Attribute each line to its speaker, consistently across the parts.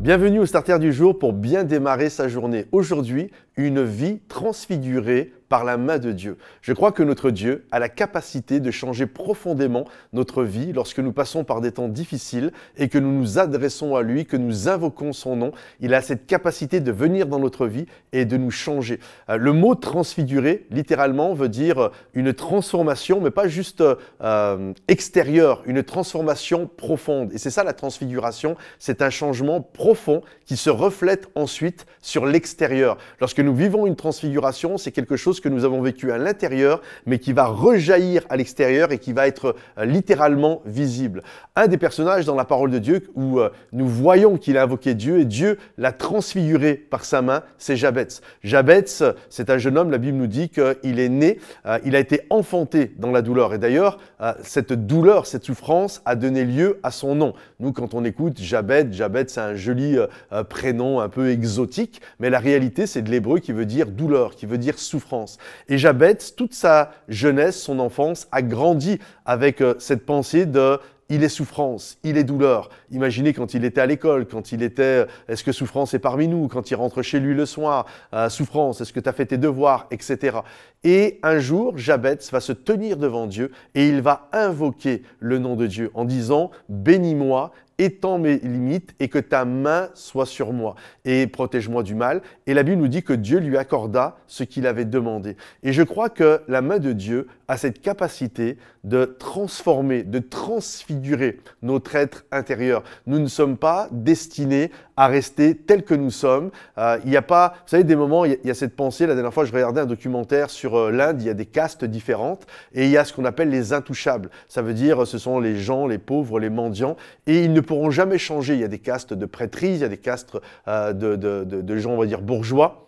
Speaker 1: Bienvenue au Starter du jour pour bien démarrer sa journée. Aujourd'hui, une vie transfigurée par la main de Dieu. Je crois que notre Dieu a la capacité de changer profondément notre vie lorsque nous passons par des temps difficiles et que nous nous adressons à lui, que nous invoquons son nom. Il a cette capacité de venir dans notre vie et de nous changer. Le mot transfiguré, littéralement, veut dire une transformation, mais pas juste extérieure, une transformation profonde. Et c'est ça la transfiguration, c'est un changement profond qui se reflète ensuite sur l'extérieur. Lorsque nous vivons une transfiguration, c'est quelque chose que nous avons vécu à l'intérieur, mais qui va rejaillir à l'extérieur et qui va être littéralement visible. Un des personnages dans la parole de Dieu où nous voyons qu'il a invoqué Dieu et Dieu l'a transfiguré par sa main, c'est Jabez. Jabez, c'est un jeune homme, la Bible nous dit qu'il est né, il a été enfanté dans la douleur. Et d'ailleurs, cette douleur, cette souffrance a donné lieu à son nom. Nous, quand on écoute Jabez, c'est un joli prénom un peu exotique, mais la réalité, c'est de l'hébreu qui veut dire douleur, qui veut dire souffrance. Et Jabez, toute sa jeunesse, son enfance, a grandi avec cette pensée de « il est souffrance, il est douleur ». Imaginez quand il était à l'école, quand il était « est-ce que souffrance est parmi nous ?» Quand il rentre chez lui le soir, « souffrance, est-ce que tu as fait tes devoirs ?» etc. Et un jour, Jabez va se tenir devant Dieu et il va invoquer le nom de Dieu en disant « bénis-moi ». Étends mes limites et que ta main soit sur moi et protège-moi du mal. Et la Bible nous dit que Dieu lui accorda ce qu'il avait demandé. Et je crois que la main de Dieu a cette capacité de transformer, de transfigurer notre être intérieur. Nous ne sommes pas destinés à rester tels que nous sommes. Il n'y a pas, vous savez, des moments, il y a cette pensée, la dernière fois je regardais un documentaire sur l'Inde, il y a des castes différentes et il y a ce qu'on appelle les intouchables. Ça veut dire ce sont les gens, les pauvres, les mendiants et ils ne pourront jamais changer. Il y a des castes de prêtrise, il y a des castes de gens, on va dire, bourgeois.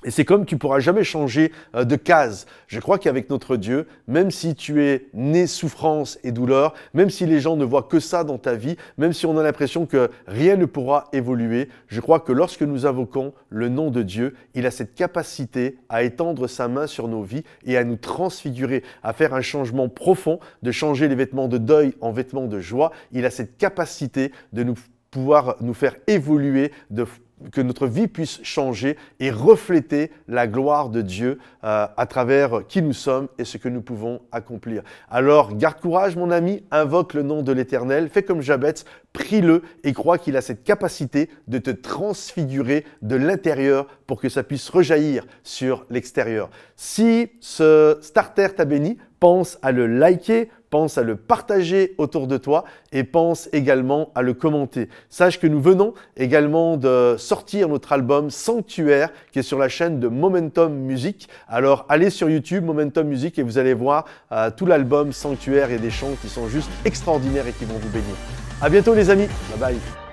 Speaker 1: Et c'est comme tu ne pourras jamais changer de case. Je crois qu'avec notre Dieu, même si tu es né souffrance et douleur, même si les gens ne voient que ça dans ta vie, même si on a l'impression que rien ne pourra évoluer, je crois que lorsque nous invoquons le nom de Dieu, il a cette capacité à étendre sa main sur nos vies et à nous transfigurer, à faire un changement profond, de changer les vêtements de deuil en vêtements de joie. Il a cette capacité de pouvoir nous faire évoluer, que notre vie puisse changer et refléter la gloire de Dieu à travers qui nous sommes et ce que nous pouvons accomplir. Alors, garde courage mon ami, invoque le nom de l'Éternel, fais comme Jabez, prie-le et crois qu'il a cette capacité de te transfigurer de l'intérieur pour que ça puisse rejaillir sur l'extérieur. Si ce starter t'a béni, pense à le liker, pense à le partager autour de toi et pense également à le commenter. Sache que nous venons également de sortir notre album Sanctuaire qui est sur la chaîne de Momentum Music. Alors allez sur YouTube Momentum Music et vous allez voir tout l'album Sanctuaire et des chants qui sont juste extraordinaires et qui vont vous bénir. À bientôt les amis, bye bye.